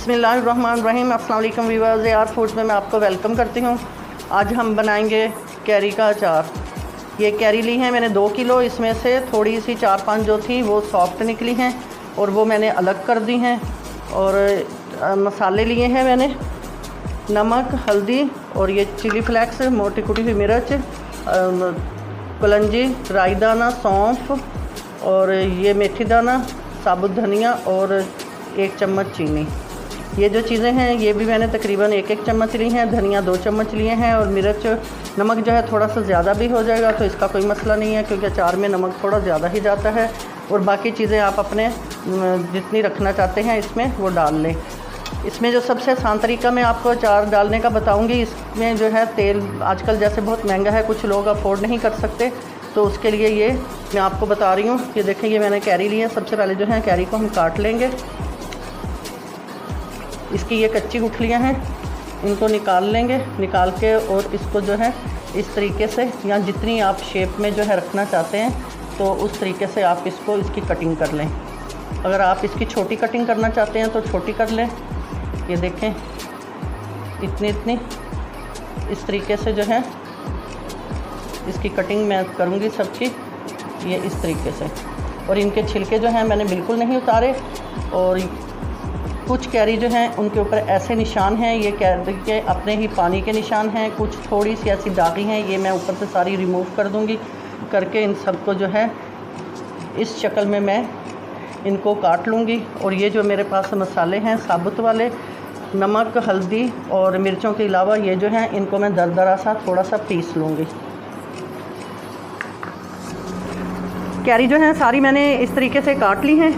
बिस्मिल्लाहिर्रहमानिर्रहीम। अस्सलाम वालेकुम व्यूअर्स, AR फूड्स में मैं आपको वेलकम करती हूँ। आज हम बनाएंगे कैरी का अचार। ये कैरी ली है मैंने 2 किलो। इसमें से थोड़ी सी 4-5 जो थी वो सॉफ्ट निकली हैं और वो मैंने अलग कर दी हैं। और मसाले लिए हैं मैंने नमक, हल्दी और ये चिली फ्लेक्स, मोटी कुटी हुई मिर्च, कलंजी, राई दाना, सौंफ और ये मेथी दाना, साबुत धनिया और 1 चम्मच चीनी। ये जो चीज़ें हैं ये भी मैंने तकरीबन 1-1 चम्मच ली हैं। धनिया 2 चम्मच लिए हैं और मिर्च, नमक जो है थोड़ा सा ज़्यादा भी हो जाएगा तो इसका कोई मसला नहीं है, क्योंकि अचार में नमक थोड़ा ज़्यादा ही जाता है। और बाकी चीज़ें आप अपने जितनी रखना चाहते हैं इसमें वो डाल लें। इसमें जो सबसे आसान तरीका मैं आपको अचार डालने का बताऊंगी, इसमें जो है तेल आजकल जैसे बहुत महंगा है, कुछ लोग अफोर्ड नहीं कर सकते, तो उसके लिए ये मैं आपको बता रही हूँ। ये देखें, ये मैंने कैरी ली है। सबसे पहले जो है कैरी को हम काट लेंगे। इसकी ये कच्ची गुठलियाँ हैं, इनको निकाल लेंगे। निकाल के और इसको जो है इस तरीके से, या जितनी आप शेप में जो है रखना चाहते हैं तो उस तरीके से आप इसकी कटिंग कर लें। अगर आप इसकी छोटी कटिंग करना चाहते हैं तो छोटी कर लें। ये देखें, इतनी इस तरीके से जो है इसकी कटिंग मैं करूँगी सबकी, ये इस तरीके से। और इनके छिलके जो हैं मैंने बिल्कुल नहीं उतारे। और कुछ कैरी जो हैं उनके ऊपर ऐसे निशान हैं, ये कैरी के अपने ही पानी के निशान हैं। कुछ थोड़ी सी ऐसी दागी हैं, ये मैं ऊपर से सारी रिमूव कर दूँगी। करके इन सबको जो है इस शक्ल में मैं इनको काट लूँगी। और ये जो मेरे पास मसाले हैं साबुत वाले, नमक, हल्दी और मिर्चों के अलावा ये जो हैं इनको मैं दरदरा सा थोड़ा सा पीस लूँगी। कैरी जो है सारी मैंने इस तरीके से काट ली हैं,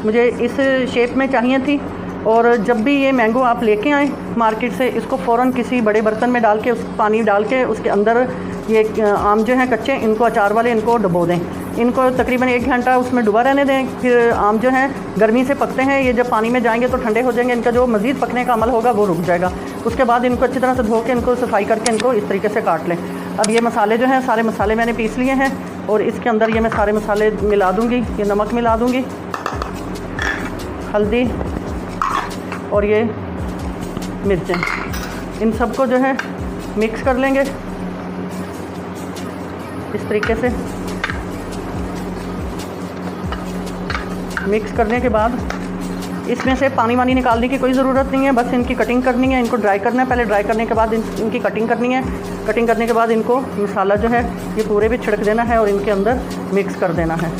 मुझे इस शेप में चाहिए थी। और जब भी ये मैंगो आप लेके आएँ मार्केट से, इसको फ़ौरन किसी बड़े बर्तन में डाल के उस पानी डाल के उसके अंदर ये आम जो हैं कच्चे, इनको अचार वाले इनको डुबो दें। इनको तकरीबन 1 घंटा उसमें डुबा रहने दें। फिर आम जो हैं गर्मी से पकते हैं, ये जब पानी में जाएंगे तो ठंडे हो जाएंगे, इनका जो मज़ीद पकने का अमल होगा वो रुक जाएगा। उसके बाद इनको अच्छी तरह से धो के इनको सफाई करके इनको इस तरीके से काट लें। अब ये मसाले जो हैं सारे मसाले मैंने पीस लिए हैं और इसके अंदर ये मैं सारे मसाले मिला दूँगी। ये नमक मिला दूँगी, हल्दी और ये मिर्चें, इन सबको जो है मिक्स कर लेंगे इस तरीके से। मिक्स करने के बाद इसमें से पानी वानी निकालने की कोई ज़रूरत नहीं है, बस इनकी कटिंग करनी है। इनको ड्राई करना है, पहले ड्राई करने के बाद इनकी कटिंग करनी है। कटिंग करने के बाद इनको मसाला जो है ये पूरे भी छिड़क देना है और इनके अंदर मिक्स कर देना है।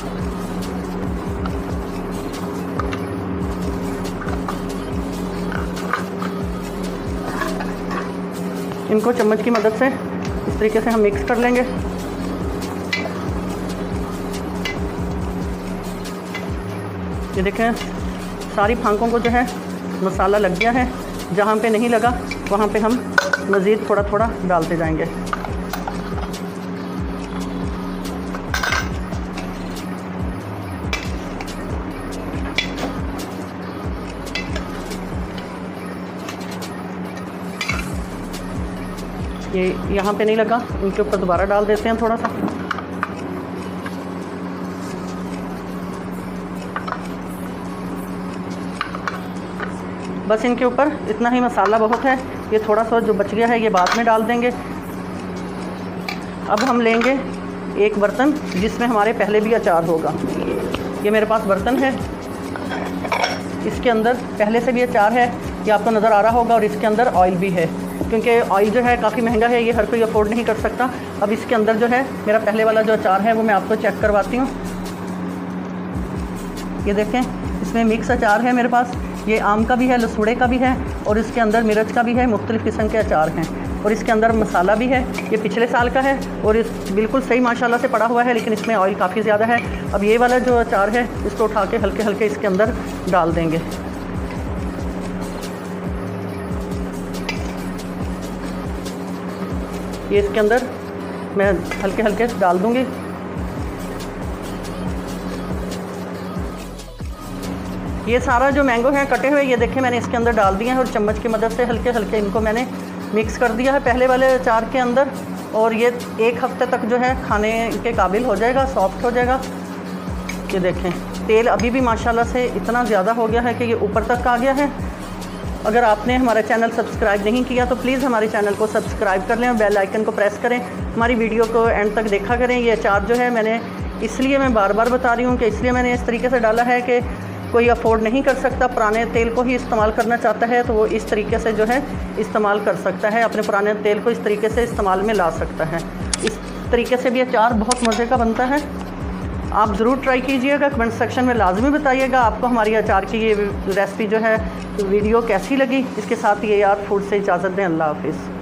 इनको चम्मच की मदद से इस तरीके से हम मिक्स कर लेंगे। ये देखें, सारी फांकों को जो है मसाला लग गया है। जहाँ पे नहीं लगा वहाँ पे हम मज़ीद थोड़ा थोड़ा डालते जाएंगे। ये यहाँ पे नहीं लगा, इनके ऊपर दोबारा डाल देते हैं थोड़ा सा। बस इनके ऊपर इतना ही मसाला बहुत है। ये थोड़ा सा जो बच गया है ये बाद में डाल देंगे। अब हम लेंगे एक बर्तन जिसमें हमारे पहले भी अचार होगा। ये मेरे पास बर्तन है, इसके अंदर पहले से भी अचार है, ये आपको नज़र आ रहा होगा। और इसके अंदर ऑयल भी है, क्योंकि ऑयल जो है काफ़ी महंगा है, ये हर कोई अफोर्ड नहीं कर सकता। अब इसके अंदर जो है मेरा पहले वाला जो अचार है वो मैं आपको चेक करवाती हूँ। ये देखें, इसमें मिक्स अचार है मेरे पास। ये आम का भी है, लसूड़े का भी है और इसके अंदर मिर्च का भी है। मुख्तलिफ़ किस्म के अचार हैं और इसके अंदर मसाला भी है। ये पिछले साल का है और इस बिल्कुल सही माशाल्लाह से पड़ा हुआ है, लेकिन इसमें ऑयल काफ़ी ज़्यादा है। अब ये वाला जो अचार है इसको उठा के हल्के हल्के इसके अंदर डाल देंगे। ये इसके अंदर मैं हल्के हल्के डाल दूँगी। ये सारा जो मैंगो है कटे हुए, ये देखें मैंने इसके अंदर डाल दिए हैं और चम्मच की मदद से हल्के हल्के इनको मैंने मिक्स कर दिया है पहले वाले अचार के अंदर। और ये 1 हफ्ते तक जो है खाने के काबिल हो जाएगा, सॉफ्ट हो जाएगा। ये देखें तेल अभी भी माशाल्लाह से इतना ज़्यादा हो गया है कि ये ऊपर तक आ गया है। अगर आपने हमारा चैनल सब्सक्राइब नहीं किया तो प्लीज़ हमारे चैनल को सब्सक्राइब कर लें और बेल आइकन को प्रेस करें। हमारी वीडियो को एंड तक देखा करें। ये अचार जो है मैंने इसलिए मैं बार बार बता रही हूँ कि इसलिए मैंने इस तरीके से डाला है कि कोई अफोर्ड नहीं कर सकता, पुराने तेल को ही इस्तेमाल करना चाहता है तो वो इस तरीके से जो है इस्तेमाल कर सकता है, अपने पुराने तेल को इस तरीके से इस्तेमाल में ला सकता है। इस तरीके से भी अचार बहुत मज़े का बनता है। आप ज़रूर ट्राई कीजिएगा। कमेंट सेक्शन में लाजमी बताइएगा आपको हमारी अचार की ये रेसिपी जो है वीडियो कैसी लगी। इसके साथ ये यार फूड से इजाज़त दें। अल्लाह हाफिज़।